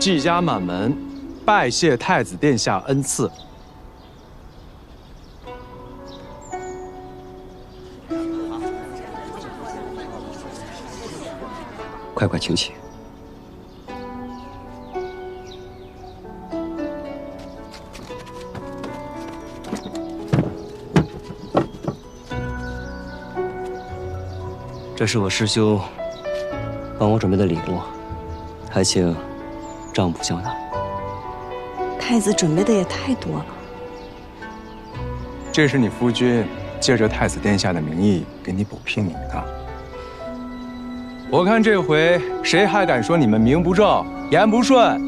季家满门拜谢太子殿下恩赐。快快请起。这是我师兄帮我准备的礼物，还请丈夫笑纳。太子准备的也太多了。这是你夫君借着太子殿下的名义给你补聘你的。我看这回谁还敢说你们名不正言不顺？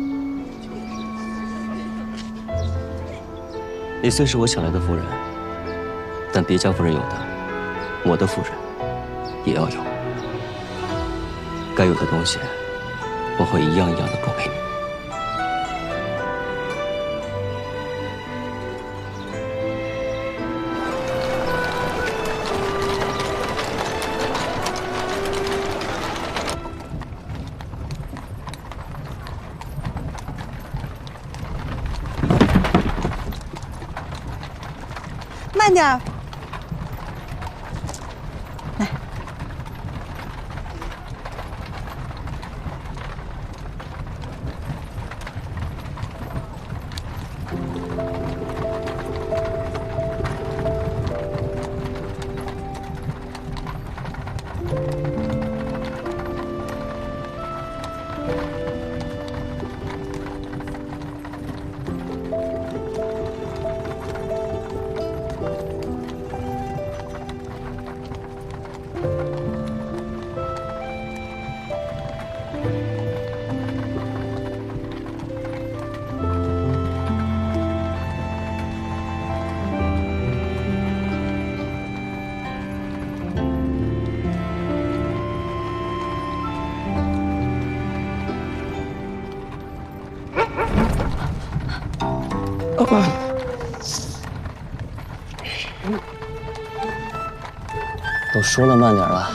你虽是我抢来的夫人，但别家夫人有的，我的夫人也要有。该有的东西，我会一样一样的补给你。慢点儿。来，都说了慢点了。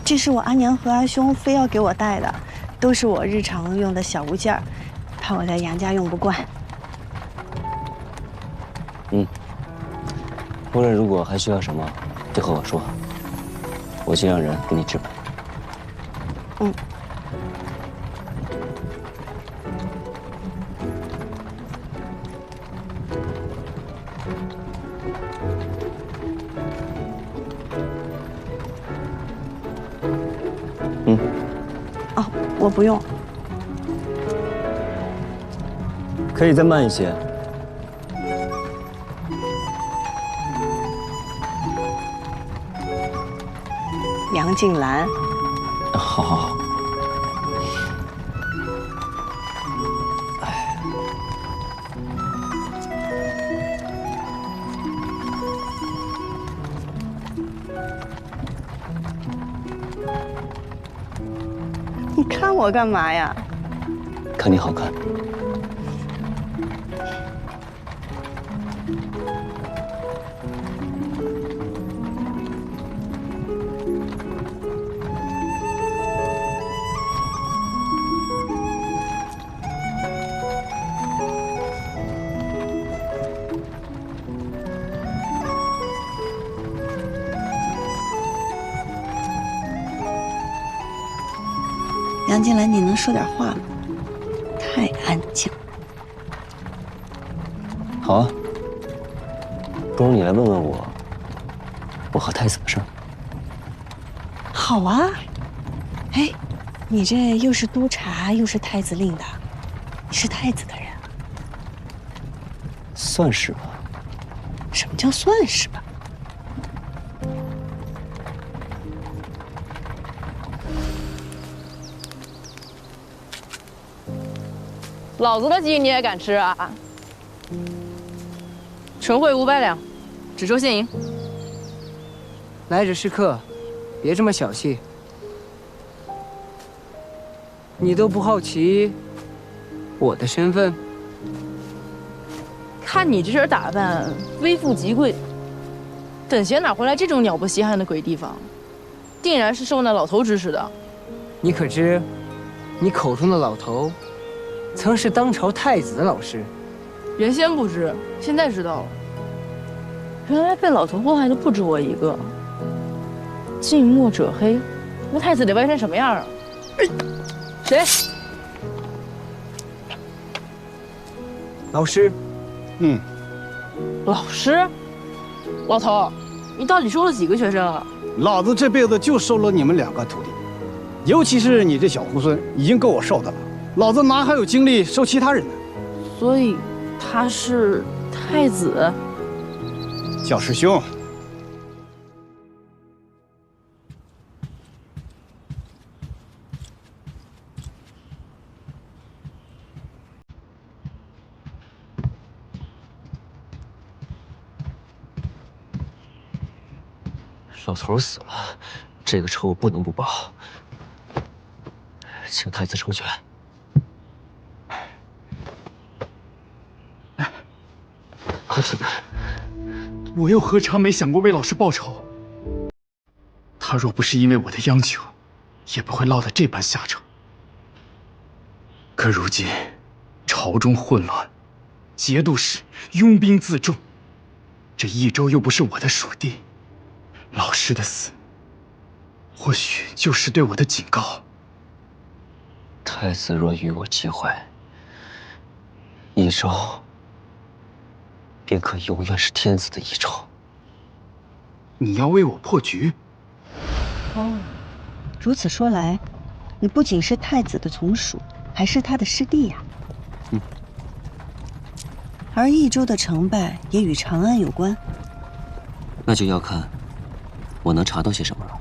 这是我阿娘和阿兄非要给我带的，都是我日常用的小物件儿，怕我在杨家用不惯。夫人如果还需要什么，就和我说，我去让人给你置办。哦，我不用。可以再慢一些。杨静兰，好好好。你看我干嘛呀？看你好看。杨静兰，你能说点话吗？太安静。好啊，不如你来问问我，我和太子的事儿。好啊。哎，你这又是督察又是太子令的，你是太子的人？算是吧。什么叫算是吧？老子的鸡你也敢吃啊？纯汇500两，只收现银。来者是客，别这么小气。你都不好奇我的身份？看你这身打扮，微富即贵，等闲哪回来这种鸟不稀罕的鬼地方？定然是受那老头指使的。你可知，你口中的老头，曾是当朝太子的老师。原先不知，现在知道了。原来被老头祸害的不止我一个。近墨者黑，那太子得歪成什么样啊？谁？老师。老师？老头，你到底收了几个学生啊？老子这辈子就收了你们2个徒弟，尤其是你这小猢狲，已经够我受的了。老子哪还有精力收其他人呢？所以他是太子？叫师兄。老头死了，这个仇我不能不报。请太子成全。我又何尝没想过为老师报仇？他若不是因为我的央求，也不会落得这般下场。可如今朝中混乱，节度使拥兵自重，这益州又不是我的属地，老师的死，或许就是对我的警告。太子若与我结怀，益州便可永远是天子的益州。你要为我破局？哦，如此说来，你不仅是太子的从属，还是他的师弟呀。而益州的成败也与长安有关。那就要看我能查到些什么了。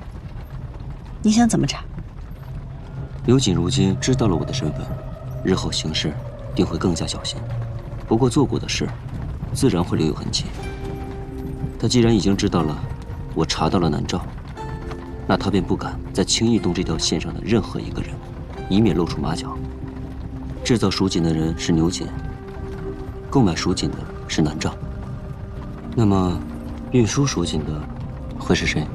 你想怎么查？刘瑾如今知道了我的身份，日后行事定会更加小心。不过做过的事，自然会留有痕迹。他既然已经知道了我查到了南诏，那他便不敢再轻易动这条线上的任何一个人，以免露出马脚。制造蜀锦的人是牛瑾，购买蜀锦的是南诏，那么运输蜀锦的会是谁？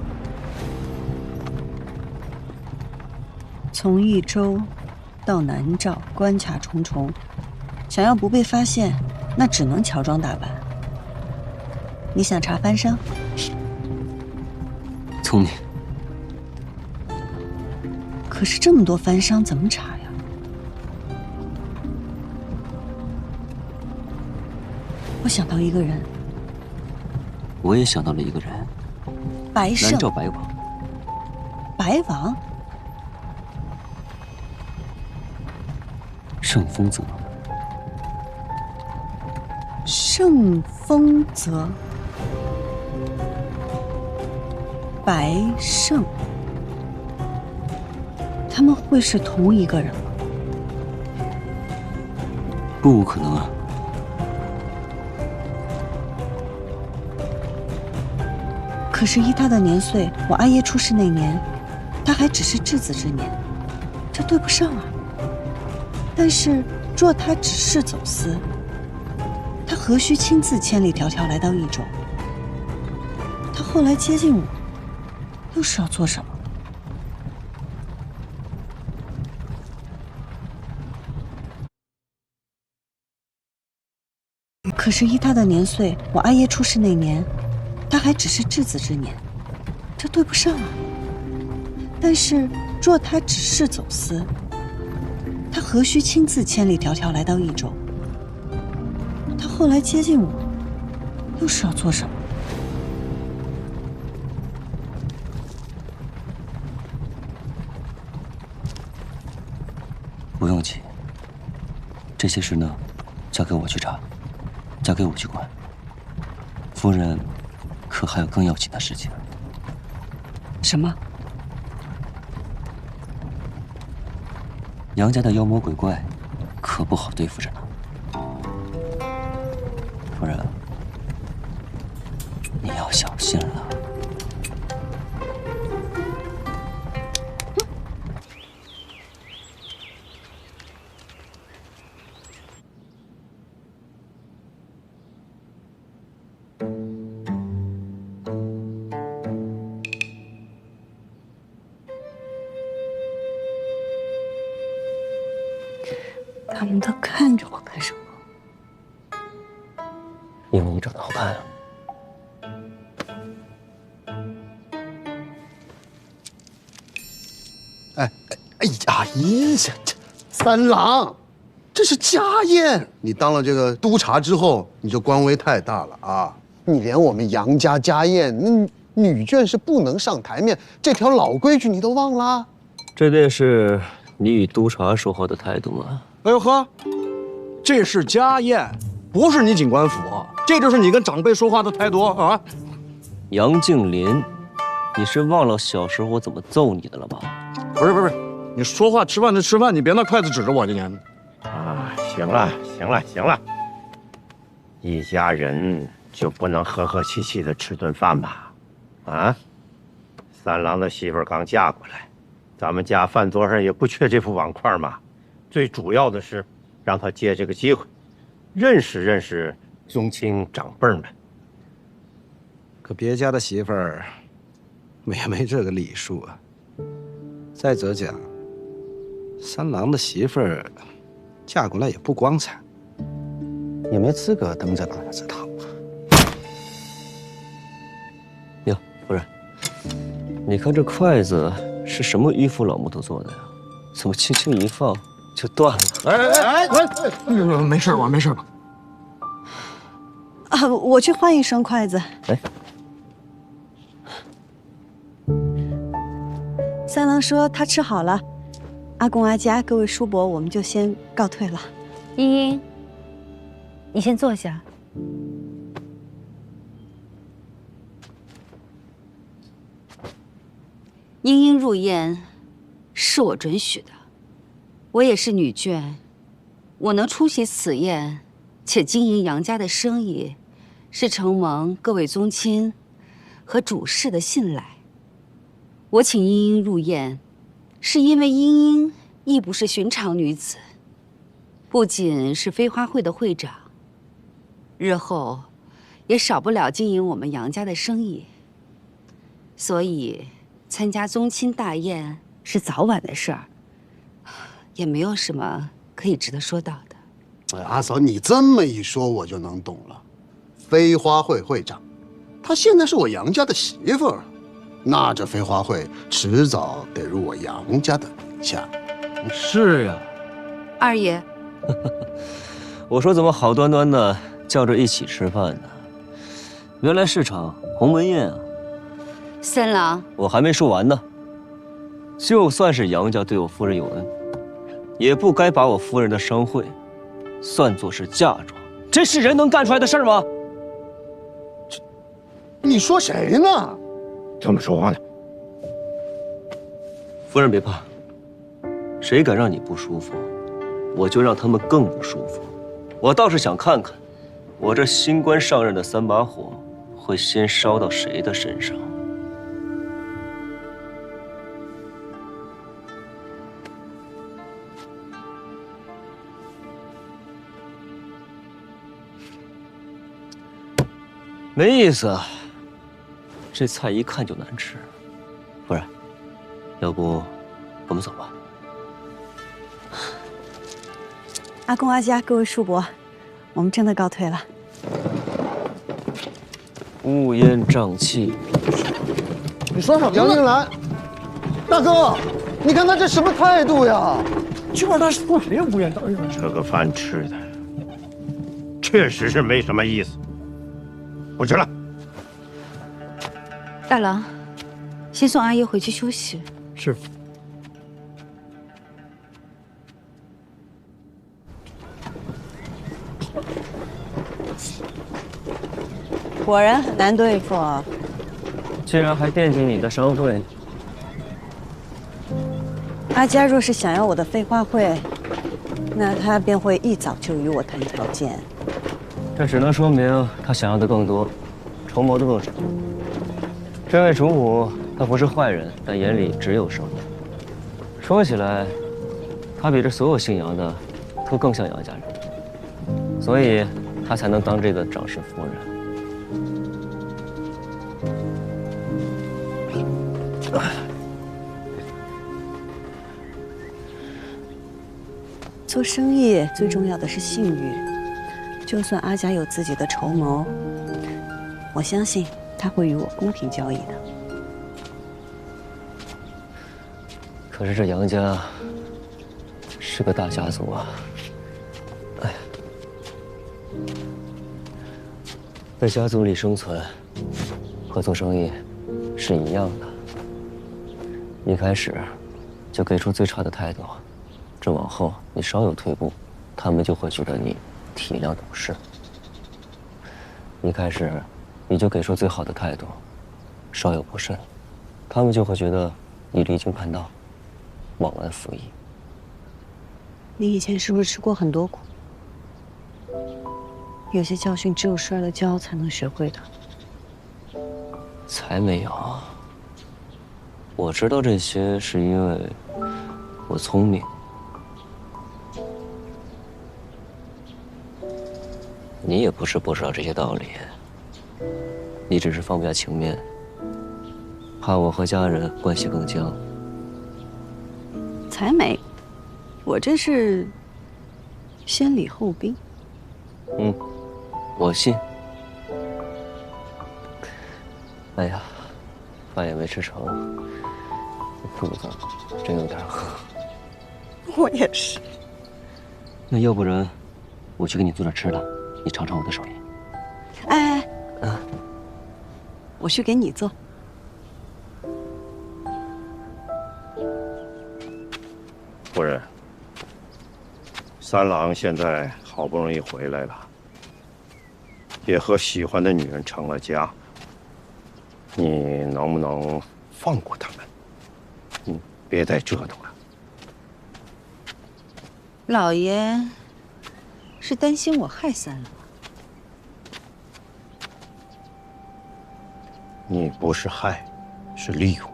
从益州到南诏，关卡重重，想要不被发现，那只能乔装打扮。你想查番商？聪明。可是这么多番商怎么查呀？我想到一个人。我也想到了一个人，白胜。南诏白王。白王？盛丰泽。盛丰泽。白胜。他们会是同一个人吗？不可能啊！可是依他的年岁，我阿爷出世那年，他还只是稚子之年，这对不上啊。但是若他只是走私，他何须亲自千里迢迢来到益州？他后来接近我，又是要做什么？可是依他的年岁，我阿爷出世那年，他还只是稚子之年，这对不上啊。但是若他只是走私，他何须亲自千里迢迢来到益州？他后来接近我，又是要做什么？不用急，这些事呢，交给我去查，交给我去管。夫人，可还有更要紧的事情？什么？杨家的妖魔鬼怪，可不好对付着呢。夫人，你要小心了。他们都看着我干什么？因为你长得好看啊。哎呀，这三郎，这是家宴。你当了这个督察之后，你这官威太大了啊！你连我们杨家家宴，那女眷是不能上台面，这条老规矩你都忘了？这便是你与督察说话的态度吗？哎呦呵，这是家宴，不是你警官府，这就是你跟长辈说话的态度啊！杨敬林，你是忘了小时候我怎么揍你的了吧？不是，你说话吃饭就吃饭，你别拿筷子指着我，今天。啊，行了，一家人就不能和和气气的吃顿饭吗？啊，三郎的媳妇刚嫁过来，咱们家饭桌上也不缺这副碗筷嘛。最主要的是，让他借这个机会，认识认识宗亲长辈们。可别家的媳妇儿，也没这个礼数啊。再者讲，三郎的媳妇儿嫁过来也不光彩，也没资格登这大雅之堂。哟，夫人，你看这筷子是什么迂腐老木头做的呀？怎么轻轻一放就断了？没事吧？啊，我去换一双筷子。哎，三郎说他吃好了，阿公阿家各位叔伯，我们就先告退了。茵茵，你先坐下。茵茵入宴是我准许的，我也是女眷，我能出席此宴，且经营杨家的生意，是承蒙各位宗亲和主事的信赖。我请茵茵入宴，是因为茵茵亦不是寻常女子，不仅是飞花会的会长，日后也少不了经营我们杨家的生意，所以参加宗亲大宴是早晚的事儿，也没有什么可以值得说到的。哎，阿嫂，你这么一说，我就能懂了。飞花会会长，她现在是我杨家的媳妇儿，那这飞花会迟早得入我杨家的名下。是呀，二爷，我说怎么好端端的叫着一起吃饭呢？原来是场鸿门宴啊！三郎，我还没说完呢。就算是杨家对我夫人有恩，也不该把我夫人的商会算作是嫁妆，这是人能干出来的事吗？你说谁呢？怎么说话呢？夫人别怕，谁敢让你不舒服，我就让他们更不舒服。我倒是想看看，我这新官上任的3把火会先烧到谁的身上。没意思啊，这菜一看就难吃。夫人，要不我们走吧？阿公阿家各位叔伯，我们真的告退了。乌烟瘴气。你说什么？杨静兰，大哥，你看他这什么态度呀？就让他说谁乌烟瘴气？这个饭吃的确实是没什么意思。不吃了。大郎，先送阿爷回去休息。是。果然很难对付啊！竟然还惦记你的商会。阿家若是想要我的飞花会，那他便会一早就与我谈条件。这只能说明他想要的更多，筹谋的更少。这位主母，她不是坏人，但眼里只有生意。说起来，她比这所有姓杨的都更像杨家人，所以她才能当这个长氏夫人。做生意最重要的是信誉，就算阿家有自己的筹谋，我相信他会与我公平交易的。可是这杨家是个大家族啊，哎，在家族里生存和做生意是一样的。一开始就给出最差的态度，这往后你稍有退步，他们就会觉得你体谅懂事。一开始你就给出最好的态度，稍有不慎，他们就会觉得你离经叛道，忘恩负义。你以前是不是吃过很多苦？有些教训只有摔了跤才能学会的。才没有，我知道这些是因为我聪明。你也不是不知道这些道理，你只是放不下情面，怕我和家人关系更僵。才没，我这是先礼后兵。嗯，我信。哎呀，饭也没吃成，肚子真有点饿。我也是。那要不然，我去给你做点吃的，你尝尝我的手艺。哎，我去给你做。夫人，三郎现在好不容易回来了，也和喜欢的女人成了家，你能不能放过他们？别再折腾了。老爷是担心我害三郎？你不是害，是利用。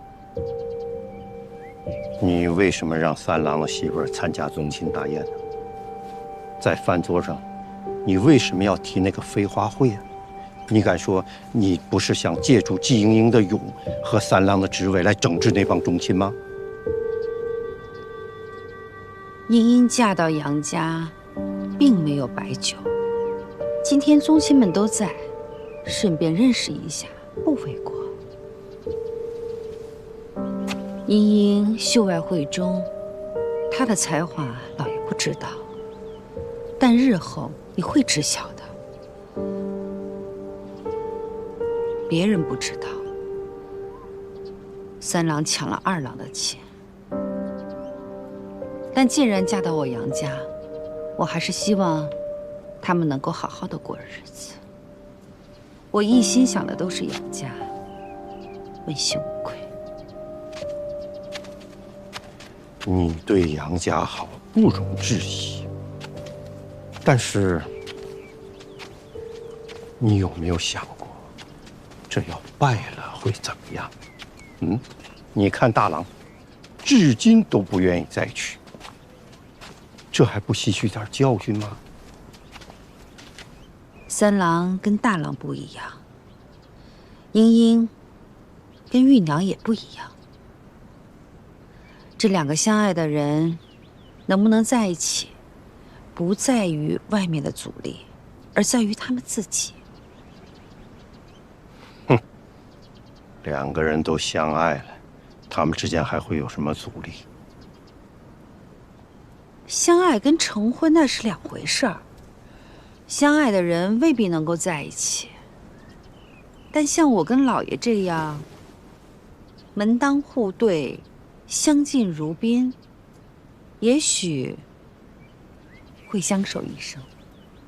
你为什么让三郎的媳妇儿参加宗亲大宴呢？在饭桌上，你为什么要提那个飞花会啊？你敢说你不是想借助季莹莹的勇和三郎的职位来整治那帮宗亲吗？茵茵嫁到杨家，并没有白久。今天宗亲们都在，顺便认识一下，不为过。茵茵秀外慧中，她的才华老爷不知道，但日后你会知晓的。别人不知道，三郎抢了二郎的钱，但既然嫁到我杨家，我还是希望他们能够好好的过日子。我一心想的都是杨家，问心无愧。你对杨家好，不容置疑。但是，你有没有想过，这要败了会怎么样？你看大郎，至今都不愿意再娶，这还不吸取点教训吗？三郎跟大郎不一样，茵茵跟玉娘也不一样。这两个相爱的人能不能在一起，不在于外面的阻力，而在于他们自己。两个人都相爱了，他们之间还会有什么阻力？相爱跟成婚那是两回事儿。相爱的人未必能够在一起，但像我跟老爷这样门当户对，相敬如宾，也许会相守一生。